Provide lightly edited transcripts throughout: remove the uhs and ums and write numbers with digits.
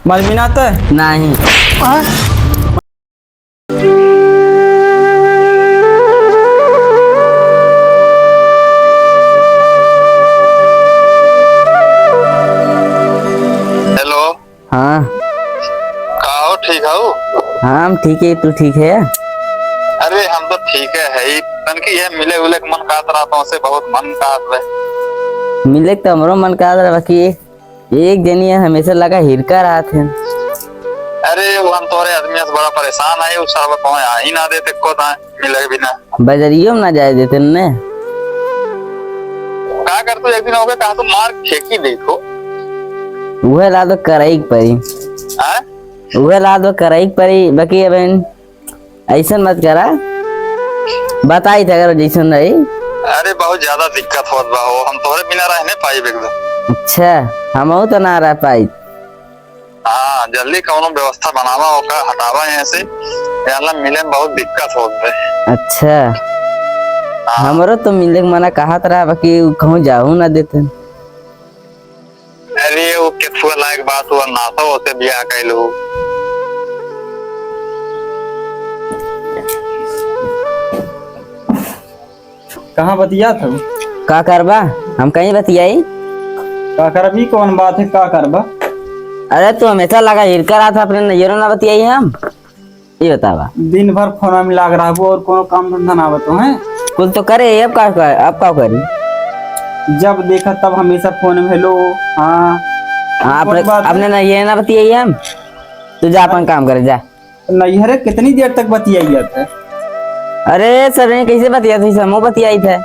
मर भी ना आता है? नहीं। हाँ? हेलो। हाँ कहा हो, ठीक हो? हाँ हम ठीक है, तू ठीक है? अरे हम तो ठीक है ही। तन की है मिले उले के मन कात रहा था, से बहुत मन कात रहे। मिले तो हमरो मन कर रहा बाकी एक जनी हमेशा लगा हिरका रहा थे। अरे वो हम तोरे आदमी से बड़ा परेशान आए, उस साल को आ ही ना देते को था मिले बिना। बजरियो में ना जाए देते ने। का कर तू एक दिन हो गया, कहा तो मार फेंकी देखो। वह ला दो कराई परी। हैं? वह ला दो कराई परी बाकी अब ऐसा मत करा, बताई था अगर जैसा नहीं। अरे बहुत ज्यादा दिक्कत होत बा हो, हम तोरे बिना रह नहीं पाई एकदम। अच्छा हम तो ना रह पाई। हाँ जल्दी कौनो व्यवस्था बनावा होकर हटावा यहाँ से, यहाँ मिले में बहुत दिक्कत होत है। अच्छा हाँ। हमरो तो मिले के मना कहा था बाकी कहूँ जाऊ ना देते। अरे वो केथुआ लायक बात हुआ ना तो उसे बियाह कैलू। कहाँ बतिया था? का करबा हम कहीं बतियाई। का करबी कौन बात है, का करबा? अरे तू हमेशा लगा हिरका रहा था, अपने नजरों ना बतियाई हम। ये बतावा दिन भर फोन में लाग रहा है और कोनो काम धंधा ना बतो है। कुल तो करे, अब का करी। जब देखा तब हमेशा फोन में हेलो। हाँ हाँ कौन बात है? अपने नजर ना बतियाई हम। तू जा अपन काम करे जा। नहीं है, कितनी देर तक बतियाई था? अरे सर ने कैसे बतिया थी, समूह बतियाई थे।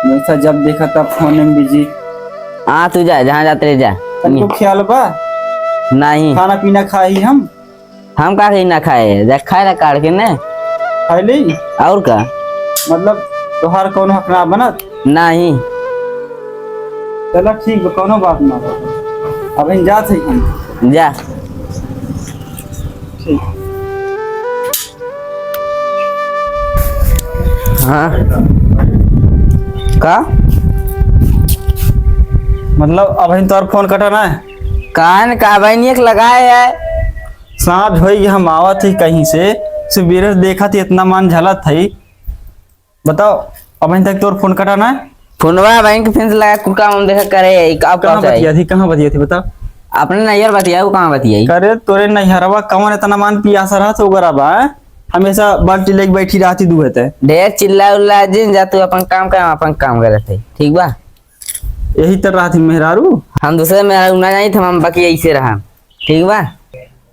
वैसा जब देखा तब फोन में बिजी। हाँ तू जा, जहाँ जाते रह जा। तुमको ख्याल बा? नहीं खाना पीना खाई हम का कहीं ना खाए, जा खाए ना काट के ने। खाई ली और का मतलब तोहार कौन हक ना बनत? नहीं। चलो ठीक है, कोनो बात ना। अब इन जा सही हम। जा। ठीक। हाँ का मतलब अब इन तोर फोन कटाना है? कान का भाई एक लगाए है। सांझ होई हम आवत थी कहीं से, सुबेरे देखा थी इतना मन झलत थी। बताओ अब इन तक तोर फोन कटाना है? फोनवा बैंक फिर से लगा कुल काम देखा करे। कहाँ बतिया थी, कहाँ बतिया थी बताओ? अपने नैयर बतिया, वो कहाँ बतियाई? करे तोरे नैहरवा कौन इतना मन पियासा रहा तो गरबा हमेशा बाल्टी लेके बैठी रहती दुहते। ढेर चिल्ला उल्ला जिन जा, तू अपन काम कर, अपन काम करे थे ठीक बा। यही तर रहा थी मेहरारू। हम दूसरे में ना जानी थे, हम बाकी ऐसे रहा ठीक बा।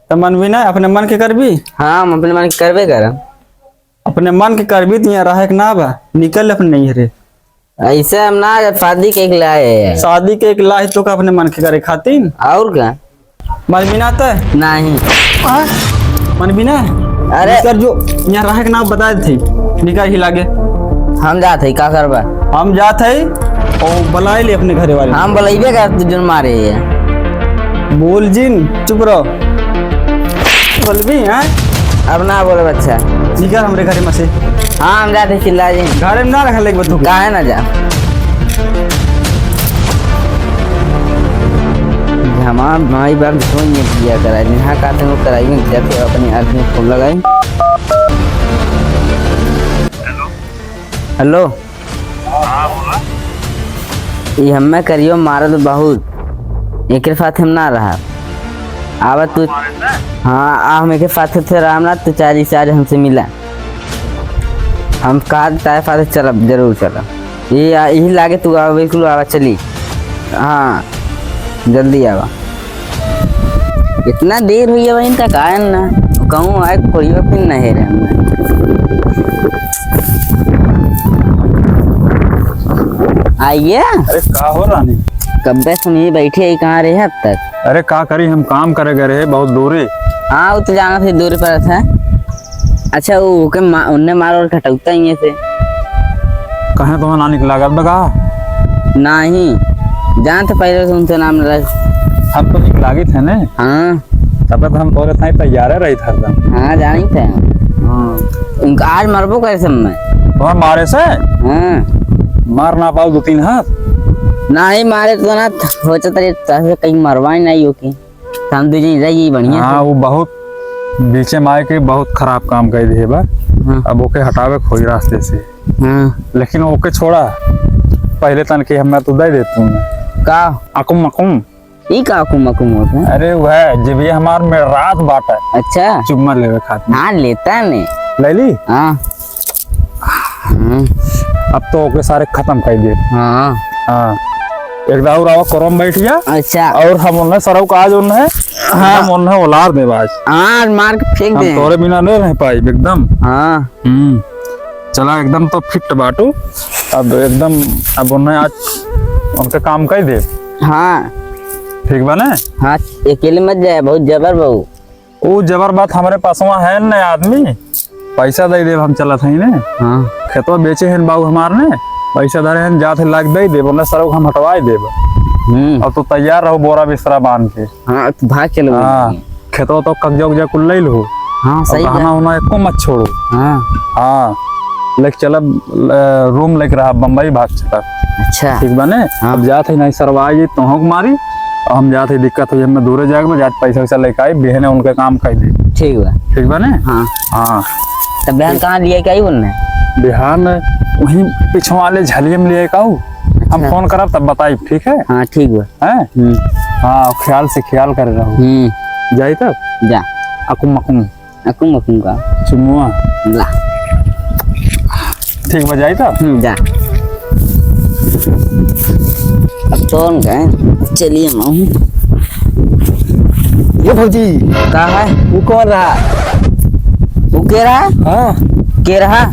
तो मन भी ना अपने मन के करबी। हाँ हम अपने मन के करबे करम। अपने मन के करबी तो यहाँ रहे ना बा, निकल अपने नैहरे। ऐसे हम ना शादी के एक लाए हैं। शादी के एक लाही तो का अपने मन के करे खातिर। और क्या? मन भी ना आता है? नहीं। मन भी ना? अरे सर जो यहाँ रहे के नाम बता थे, निकल ही लागे। हम जाते का करबा। हम जाते और बुलाए ले अपने घरे वाले। हम बुलाइबे कर, तू जुन मारे है। बोल जिन चुप रहो। बोलबी हैं? अब ना बोले बच्चा। निकल हमरे घरे में से। हाँ हम जाते चिल्ला जी। घरे में ना रख ले बतू। काहे ना जा। हमारा भाई बाप धोई नहीं किया कराई, यहाँ काटे वो कराई में जाते अपने आदमी फोन लगाई। हेलो। ये हमें करियो मारा तो बहुत, एक साथ हम ना रहा। आवा तू। हाँ आ हम एक साथ थे रामनाथ, तू चार चार हमसे मिला। हम कहा तारे फाते चलब, जरूर चलब। ये यही लागे तू आवा, बिल्कुल आवा चली। हाँ जल्दी आवा। इतना देर हुई है वहीं तक आए ना, कहूँ आए कोई फिर नहीं रहे। आइए। अरे का हो रानी? कब्बे सुनिए बैठे ही कहाँ रहे अब तक? अरे का करी, हम काम करे गए रहे बहुत दूरी। हाँ वो तो जाना था, दूर पर था। अच्छा वो के उनने मारो और खटकता ही से। कहे तो ना निकला गल बगा? नहीं जान तो पहले से उनसे नाम लगा। हम तो निकला थे ने। हाँ तब तक हम तोरे थे तैयार रही था। हाँ जानी थे। हाँ उनका आज मरबो कैसे मैं? तुम्हारे मारे से हाँ मार ना पाओ 2-3 हाथ। नहीं मारे तो ना हो कहीं मरवाई नहीं हो की। हम दूजी रही बढ़िया हाँ वो बहुत बीचे में आए के बहुत खराब काम कर दिए बा। हाँ। अब ओके हटावे खोई रास्ते से, हाँ लेकिन ओके छोड़ा पहले तन के हमें तो दे देता हूँ। का अकुम अकुम, ई का कुमकुम होता है? अरे वह जब ये हमार में रात बाटा अच्छा चुम्मा लेवे खातिर हाँ लेता ने ले ली। हाँ अब तो ओके सारे खत्म कर दिए। हाँ हाँ एक दाऊ रावा करम बैठ गया अच्छा और हम उन्हें सरव का आज उन्हें हम उन्हें उलार दे आज। हाँ मार के फेंक हम दे। तोरे बिना नहीं रह पाई एकदम। हाँ चला एकदम तो फिट बाटू अब एकदम। अब उन्हें आज उनका काम कर दे। हाँ ठीक बने। हाँ अकेले मत जाए, बहुत जबर बहू। वो जबर बात हमारे पास वहाँ है न आदमी, पैसा दे दे हम चला था ने। हाँ खेतवा बेचे हैं बाबू हमार ने, पैसा धरे हैं जाते लाग दे दे बोले सर हम हटवाए देब। अब तो तैयार रहो बोरा बिस्तरा बांध के। हाँ तो भाग चलो। हाँ खेतवा तो कब्जा उब्जा कुल ले लो। हाँ सही गहना उना एको मत छोड़ो। हाँ हाँ लेके चला रूम लेके रहा बम्बई भाग चला। अच्छा ठीक बने। हाँ। अब जाते नहीं सरवाई तो हो मारी और हम जाते दिक्कत हुई हमें दूरे जाके जाते पैसा वैसा लेके आई बहने उनके काम कर दी। ठीक बा। ठीक बने। हाँ हाँ तब बहन कहाँ लिए क्या ही बोलना? बिहार में वहीं पिछवा वाले झलिए में लिए कहू। हम फोन करब तब बताई ठीक है। हाँ ठीक बा। हैं हाँ ख्याल से ख्याल कर रहा जाई तब जा अकुम अकुम अकुम अकुम का चुमुआ ला। ठीक बजाई तब जा अब तो गए। चलिए माहू। ये भौजी कहा है वो कौन रहा? वो के रहा? हाँ के रहा?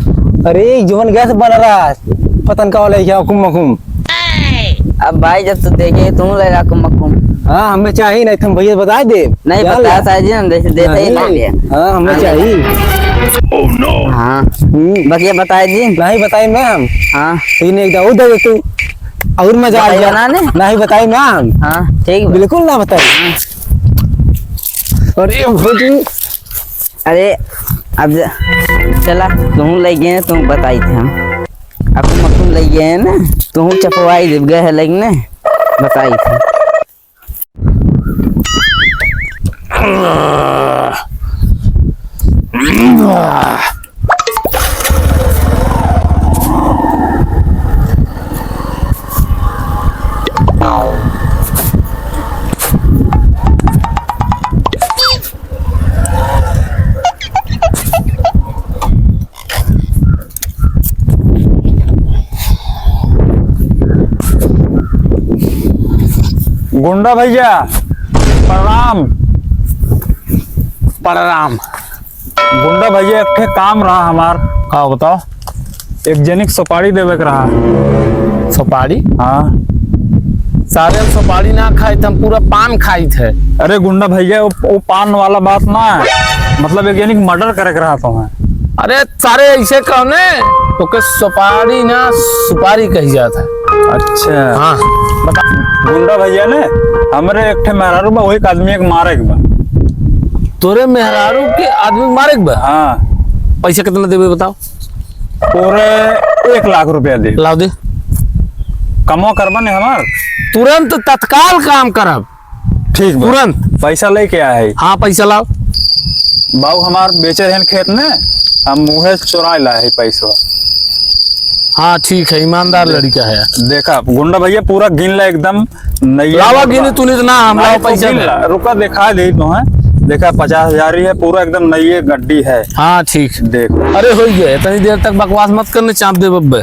अरे जुबन गैस बन रहा पतन का वाला क्या हुकुम हुकुम। अब भाई जब तू देखे तुम लगा कुमकुम। हाँ हमें चाहिए नहीं तुम भैया बता दे। नहीं जान बता ला। साजी हम जैसे देते ही ले लिया। हाँ हमें चाहिए। हाँ बस ये बताए जी। नहीं बताई मैम। हाँ तीन एक दाऊ दे तू और मजा आ बताई गया। बनाने? नहीं बताई मैम। हाँ ठीक बा। बिल्कुल ना बताई। अरे भौजी अरे अब चला तुम ले गए तुम बताई थे हम। अब तुम ले गए ना तुम चपवाई जब गए है लेकिन बताई थी। गुंडा भैया प्रणाम। प्रणाम। गुंडा भैया एक ठे काम रहा हमार। हाँ बताओ। एक जनिक सुपारी देवे के रहा। सुपारी? हाँ सारे हम सुपारी ना खाए थे, हम पूरा पान खाई थे। अरे गुंडा भैया वो पान वाला बात ना है, मतलब एक जनिक मर्डर करे के रहा तो है। अरे सारे ऐसे कहने तो के सुपारी ना सुपारी कही जाता है। अच्छा हाँ बता। गुंडा भैया ने हमरे एक ठे मेहरारू बा वही एक आदमी एक मारे के बा। तोरे मेहरारू के आदमी मारे के बा? हाँ पैसा कितना देवे बताओ। पूरे 1 लाख रुपया दे। लाओ दे। कमो करबा ने हमार तुरंत तत्काल काम करब। ठीक बा। तुरंत पैसा लेके आया है हाँ पैसा लाओ। बाबू हमार बेचे रहे खेत में, हम मुहे चुरा लाए है पैसा। हाँ ठीक है, ईमानदार लड़का है। देखा गुंडा भैया पूरा गिन ला एकदम नहीं लावा गिने तूने तो ना हम लाओ पैसा दे। रुका दिखा दे तो है। देखा 50,000 ही है पूरा एकदम नई गड्डी है। हाँ ठीक। देख अरे हो गया इतनी देर तक बकवास मत करने, चाप दे बब्बे।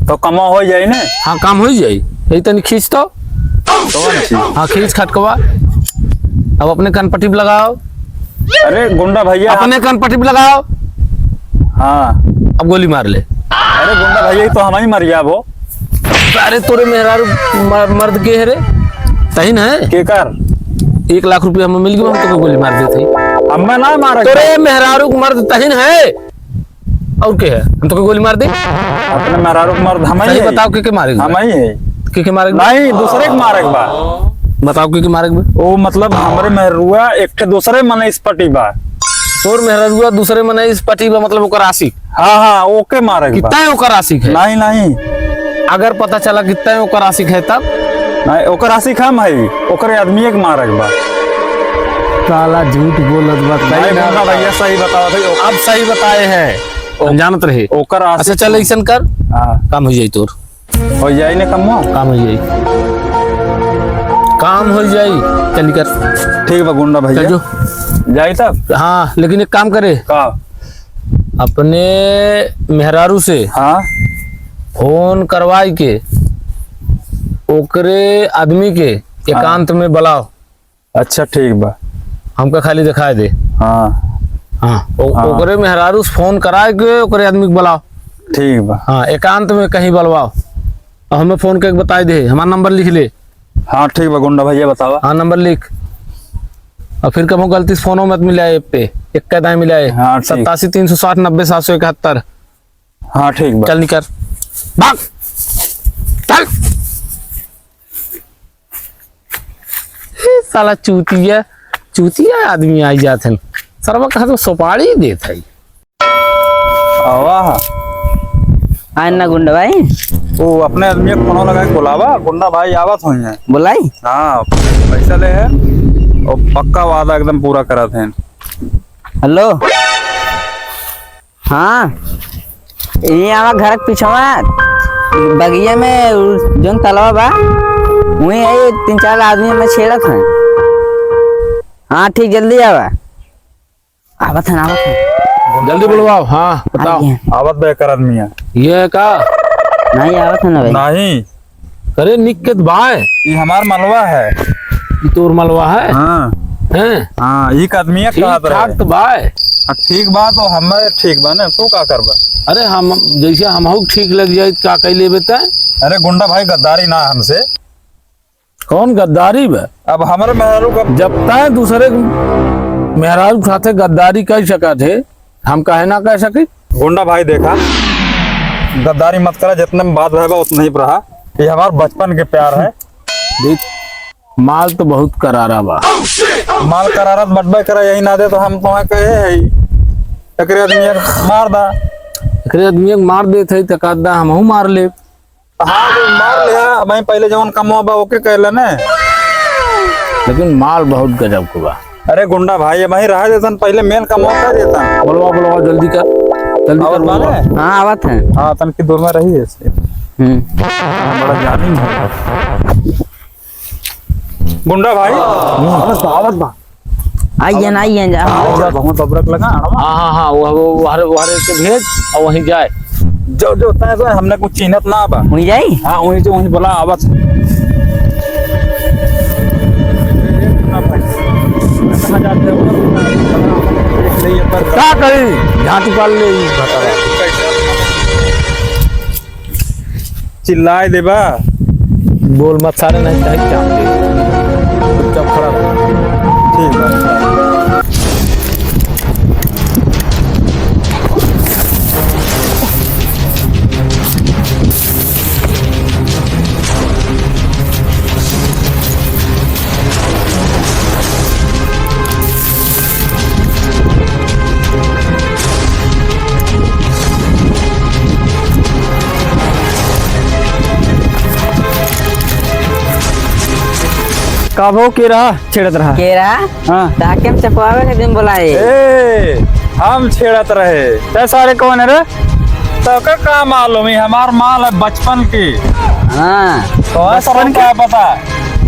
तो कमा हो जाए ना। हाँ काम हो जाए। यही तनी खींच तो। हाँ खींच खटकवा। अब अपने कनपट्टी पे लगाओ। अरे गुंडा भैया अपने कनपट्टी पे लगाओ। हाँ अब गोली मार ले। अरे गुंडा भैया ही तो हम ही मर गया वो। अरे तोरे मेहरारू मर्द के है रे तही ना है। के कर 1 लाख रुपया हमें मिल गया, हम तो गोली मार देते। हमें ना मारा तोरे मेहरारू मर्द तही ना है और क्या है, हम तो गोली मार दे। अपने मेहरारू को मर्द हम ही सही है। बताओ के मारेगा? हम ही है। के मारेगा? नहीं दूसरे के मारे के बा। बताओ के मारेगा? वो मतलब हमारे मेहरुआ एक ठे दूसरे मने इस पटी बा। तोर मेहरारू दूसरे मने इस पटी बा मतलब ओकर आशिक। हाँ हाँ ओके मारे के बा। कितना है ओकर आशिक है? नहीं नहीं अगर पता चला कितना है ओकर आशिक है तब नहीं ओकर आशिक हम है, ओकर आदमी एक मारक बा। काला झूठ बोलत बा नहीं गुंडा भैया सही बतावा था। अब सही बताए हैं, जानत रहे। ओकर अच्छा आशिक चल ऐसन कर, हाँ काम हो जाई तोर, हो जाई ने कमवा। काम हो जाई, काम हो जाई, चल कर। ठीक बा गुंडा चल भैया जो। जाई तब। हाँ लेकिन एक काम करे, का अपने मेहरारू से हाँ फोन करवाई के ओकरे आदमी के एकांत में बुलाओ, अच्छा ठीक बा। हमका खाली दिखाई दे। हाँ हाँ ओकरे मेहरारू से फोन कराए के ओकरे आदमी के बुलाओ। ठीक बा। हाँ एकांत में कहीं बुलवाओ और हमें फोन करके बताई दे, हमारा नंबर लिख ले। हाँ ठीक बा गुंडा भैया बतावा। हाँ नंबर लिख, और फिर कभी गलती से फोनो मत मिलाए ऐप पे, एक का दाएं मिलाए। हाँ, ठीक। 87 360 90 771। हाँ ठीक बा। चल निकल, भाग चल। साला चूतिया चूतिया आदमी आई जाते हैं, सरवा कहा तो सुपारी देत है। वाह आए ना गुंडा भाई, वो अपने आदमी को फोन लगा के बुलावा, गुंडा भाई आवत हुई है। बुलाई। हाँ पैसा ले है और पक्का वादा एकदम पूरा करा थे। हेलो, हाँ ये हमारा घर के पीछवा बगिया में जोन तलवा बा, वही है 3-4 आदमी में छेड़त हैं। हाँ ठीक, जल्दी आवा। आवत है जल्दी बुलवाओ। हाँ बताओ, आवत बेकर आदमी है। ये का नहीं आवत है ना भाई। नहीं करे निकत बाय, ये हमार मलवा है। ये तोर मलवा है हाँ हैं? हाँ ये आदमी है ठीक कहा ठाक तो बाय। ठीक बात तो हमें ठीक बा ना, तू का करबा। अरे हम जैसे हम ठीक लग जाए क्या कह ले बेटा। अरे गुंडा भाई गद्दारी ना हमसे। कौन गद्दारी बा? अब हमारे मेहरारू का जब तक दूसरे मेहरारू खाते गद्दारी कर सका थे, हम कहे ना कह सके। गुंडा भाई देखा, गद्दारी मत करा, जितने में बात रहेगा उतना ही रहा। ये हमार बचपन के प्यार है। देख माल तो बहुत करारा बा, माल करारत बटबे करा, यही ना दे तो हम तुम्हें कहे है एकरे आदमी मार दा। एकरे आदमी के मार देते है तकादा हमहू मार ले। हाँ तो मार लिया, मैं पहले जवन कमवा बा ओके कहला ने। लेकिन माल बहुत गजब का बा। अरे गुंडा भाई वही रहा देता, पहले मेल कमवा कर देता। बुलवा बुलवा जल्दी कर, जल्दी और कर माने बुलवा। हाँ आवत है। हाँ तन की दूर में रही है इससे। बड़ा जानी है गुंडा भाई। आवत बा आइए ना आइए जा। बहुत अबरक लगा। हाँ हाँ हाँ वो के भेज और वहीं जाए। जो जो तय तो हमने कुछ चिन्हत ना बा। हुई जाई। हाँ वही जो वही बोला आवत। कहाँ जाते हो? क्या करी झाटू पाल ले ई बतावा। चिल्लाए देबा। बोल मत, सारे नहीं चाहे क्या चुपचाप खड़ा रहो। ठीक है। काबो के रहा छेड़त रहा। के रहा हाँ ताके हम चपवावे के दिन बुलाए। ए हम छेड़त रहे ते सारे कौन है रे? तो का मालूम है, हमार माल है बचपन की। हाँ तो बचपन क्या पता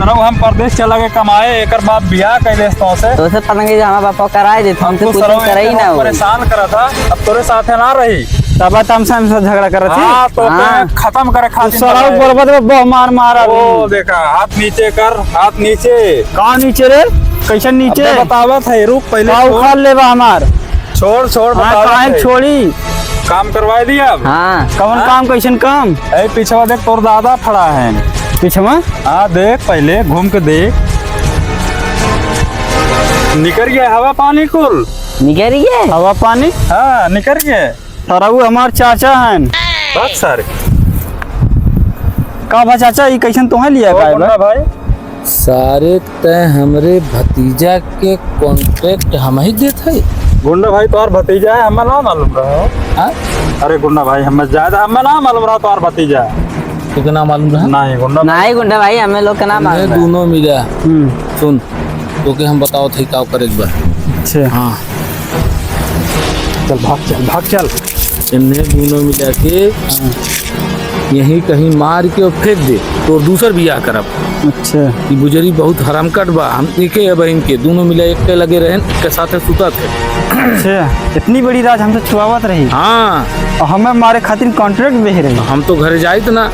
तरह हम परदेश चला के कमाए, एक बाद बियाह कैले तो से तो से पतंगे जो हमारा पापा कराए देते, हम तो कुछ करे ही ना हो। परेशान करा था, अब तोरे साथे ना रही। तब हमसे हमसे झगड़ा कर रही हाँ तो हाँ। खत्म करे खातिर सारा बर्बाद में बहु मार मारा। ओ देखा, हाथ नीचे कर, हाथ नीचे। कहाँ नीचे रे? कैसे नीचे? अबे बतावत है, रुक पहले का उखाड़ ले बा हमार। छोड़ छोड़ हाँ बतावत काहे है। छोड़ी? काम करवाए दिया अब। हाँ कौन काम कैसन काम? ए पीछे देख तोर दादा खड़ा है। पीछे में हाँ देख, पहले घूम के देख। निकल गया हवा पानी कुल। निकल गए। हवा पानी। हाँ निकल गया। सारा वो हमार चाचा हैं। बहुत सारे का भा चाचा ये कैसन तुम्हें लिया का गुंडा भाई। सारे तय हमरे भतीजा के कॉन्ट्रैक्ट हम ही देते है। गुंडा भाई तोर भतीजा है, हमें ना मालूम रहा। हाँ? अरे गुंडा भाई हमें ज्यादा हमें ना मालूम रहा तोर भतीजा। तो क्या नाम मालूम रहा? नहीं गुंडा नहीं गुंडा भाई हमें लोग का नाम ये मालूम है। दोनों मिला हम्म, सुन तो के हम बताओ थे क्या करे एक बार। अच्छा हाँ चल भाग चल। इन्हें दोनों मिला के यहीं कहीं मार के और फेंक दे तो दूसर बियाह करब। अच्छा ये बुजरी बहुत हरामकट बा, हम देखे अब इनके दोनों मिला एक के लगे रहे के साथ सुता थे। अच्छा, इतनी बड़ी राज हमसे छुआवत रही हाँ और हमें मारे खातिर कॉन्ट्रैक्ट दे रही। हम तो घर जाइत ना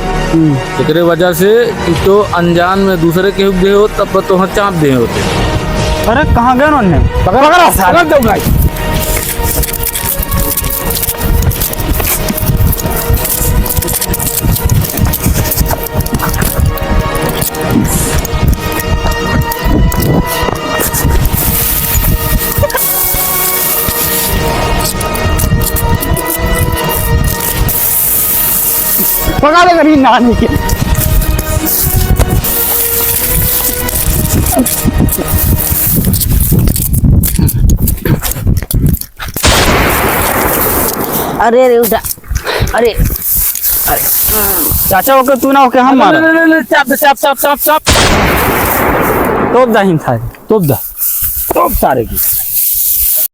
एकरे वजह से कि तो अनजान में दूसरे के दे हो तब तो हाँ चाँप दे होते। अरे कहाँ गए उन्होंने? पकड़ दो भाई। पका दे करी नानी के। अरे अरे उठा अरे चाचा होके तू ना होके हम मारा चाप चाप चाप चाप चाप तो जाहिन था। तोप सारे की